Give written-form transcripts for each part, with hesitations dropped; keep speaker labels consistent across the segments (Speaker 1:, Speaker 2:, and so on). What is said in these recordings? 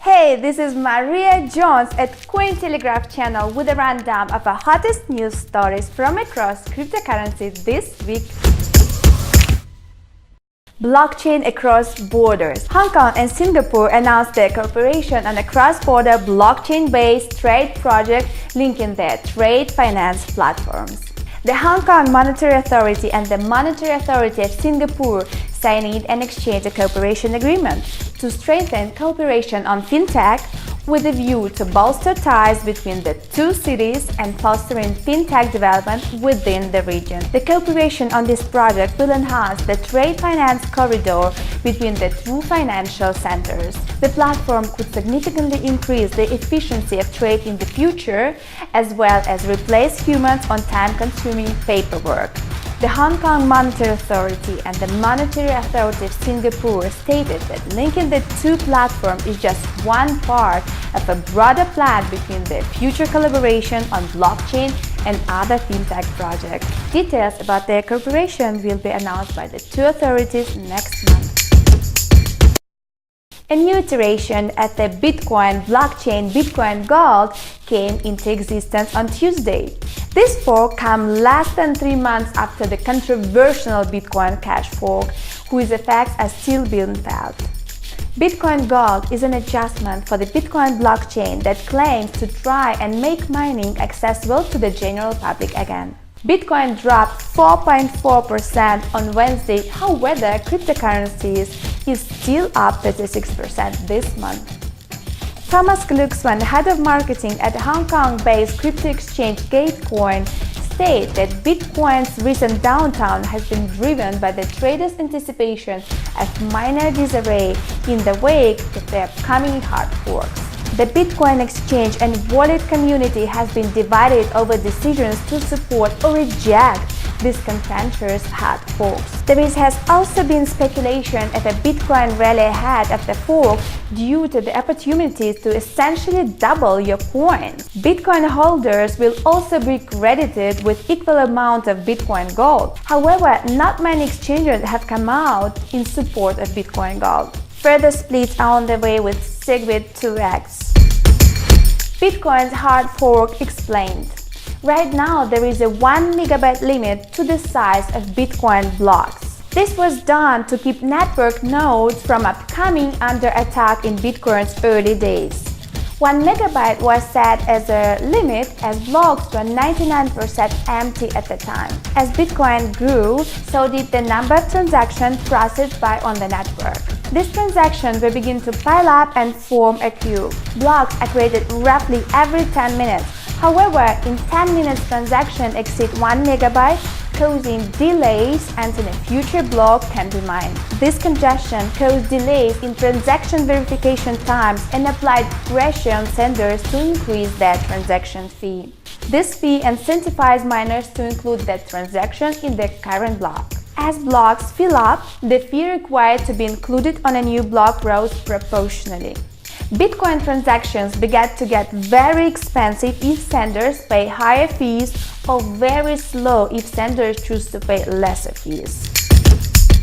Speaker 1: Hey, this is Maria Jones at Cointelegraph channel with a rundown of the hottest news stories from across cryptocurrency this week. Blockchain across borders. Hong Kong and Singapore announced their cooperation on a cross-border blockchain-based trade project linking their trade finance platforms. The Hong Kong Monetary Authority and the Monetary Authority of Singapore signed and exchanged a cooperation agreement to strengthen cooperation on fintech with a view to bolster ties between the two cities and fostering fintech development within the region. The cooperation on this project will enhance the trade finance corridor between the two financial centers. The platform could significantly increase the efficiency of trade in the future, as well as replace humans on time-consuming paperwork. The Hong Kong Monetary Authority and the Monetary Authority of Singapore stated that linking the two platforms is just one part of a broader plan between their future collaboration on blockchain and other fintech projects. Details about their cooperation will be announced by the two authorities next month. A new iteration at the Bitcoin blockchain, Bitcoin Gold, came into existence on Tuesday. This fork comes less than 3 months after the controversial Bitcoin Cash fork, whose effects are still being felt. Bitcoin Gold is an adjustment for the Bitcoin blockchain that claims to try and make mining accessible to the general public again. Bitcoin dropped 4.4% on Wednesday, however, cryptocurrencies is still up 36% this month. Thomas Glucksmann, head of marketing at Hong Kong-based crypto exchange Gatecoin, stated that Bitcoin's recent downturn has been driven by the traders' anticipation of miner disarray in the wake of the upcoming hard forks. The Bitcoin exchange and wallet community has been divided over decisions to support or reject these contentious hard forks. There has also been speculation of a Bitcoin rally ahead of the fork due to the opportunities to essentially double your coins. Bitcoin holders will also be credited with equal amount of Bitcoin Gold. However, not many exchanges have come out in support of Bitcoin Gold. Further splits are on the way with SegWit2x. Bitcoin's hard fork explained. Right now, there is a 1 megabyte limit to the size of Bitcoin blocks. This was done to keep network nodes from coming under attack in Bitcoin's early days. 1 megabyte was set as a limit as blocks were 99% empty at the time. As Bitcoin grew, so did the number of transactions processed on the network. These transactions will begin to pile up and form a queue. Blocks are created roughly every 10 minutes. However, in 10 minutes, transactions exceed 1 megabyte, causing delays until a future block can be mined. This congestion caused delays in transaction verification times and applied pressure on senders to increase their transaction fee. This fee incentivized miners to include that transaction in their current block. As blocks fill up, the fee required to be included on a new block rose proportionally. Bitcoin transactions began to get very expensive if senders pay higher fees or very slow if senders choose to pay lesser fees.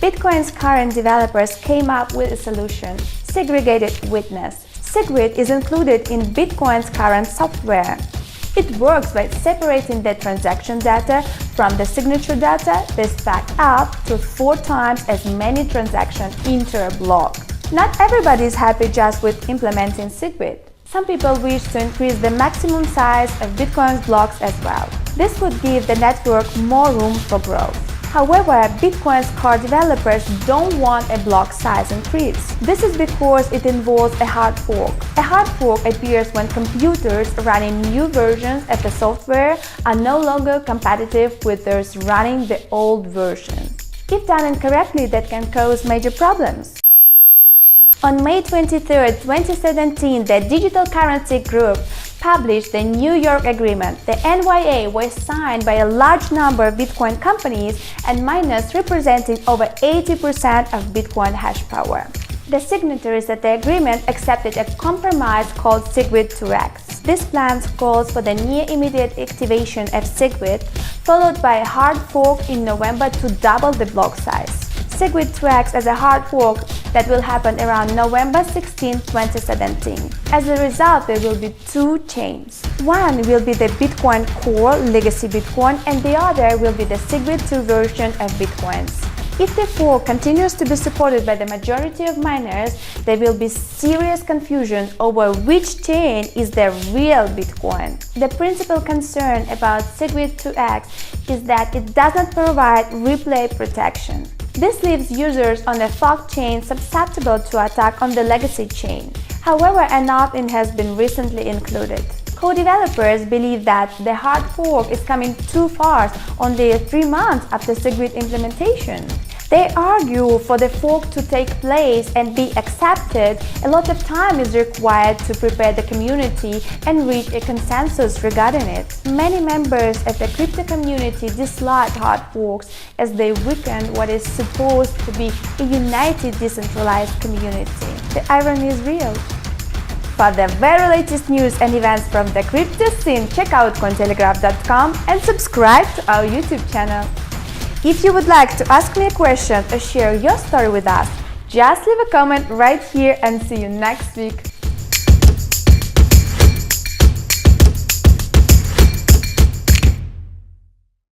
Speaker 1: Bitcoin's current developers came up with a solution, segregated witness. SegWit is included in Bitcoin's current software. It works by separating the transaction data from the signature data. They stack up to 4 times as many transactions into a block. Not everybody is happy just with implementing SegWit. Some people wish to increase the maximum size of Bitcoin's blocks as well. This would give the network more room for growth. However, Bitcoin's core developers don't want a block size increase. This is because it involves a hard fork. A hard fork appears when computers running new versions of the software are no longer compatible with those running the old version. If done incorrectly, that can cause major problems. On May 23, 2017, the Digital Currency Group published the New York Agreement. The NYA was signed by a large number of Bitcoin companies and miners representing over 80% of Bitcoin hash power. The signatories of the agreement accepted a compromise called SegWit2x. This plan calls for the near-immediate activation of SegWit, followed by a hard fork in November to double the block size. SegWit2x as a hard fork that will happen around November 16, 2017. As a result, there will be two chains. One will be the Bitcoin core legacy Bitcoin, and the other will be the SegWit2 version of Bitcoins. If the fork continues to be supported by the majority of miners, there will be serious confusion over which chain is the real Bitcoin. The principal concern about SegWit2x is that it does not provide replay protection. This leaves users on the fork chain susceptible to attack on the legacy chain. However, an opt-in has been recently included. Co-developers believe that the hard fork is coming too fast, only 3 months after SegWit implementation. They argue for the fork to take place and be accepted, a lot of time is required to prepare the community and reach a consensus regarding it. Many members of the crypto community dislike hard forks as they weaken what is supposed to be a united, decentralized community. The irony is real. For the very latest news and events from the crypto scene, check out Cointelegraph.com and subscribe to our YouTube channel. If you would like to ask me a question or share your story with us, just leave a comment right here and see you next week.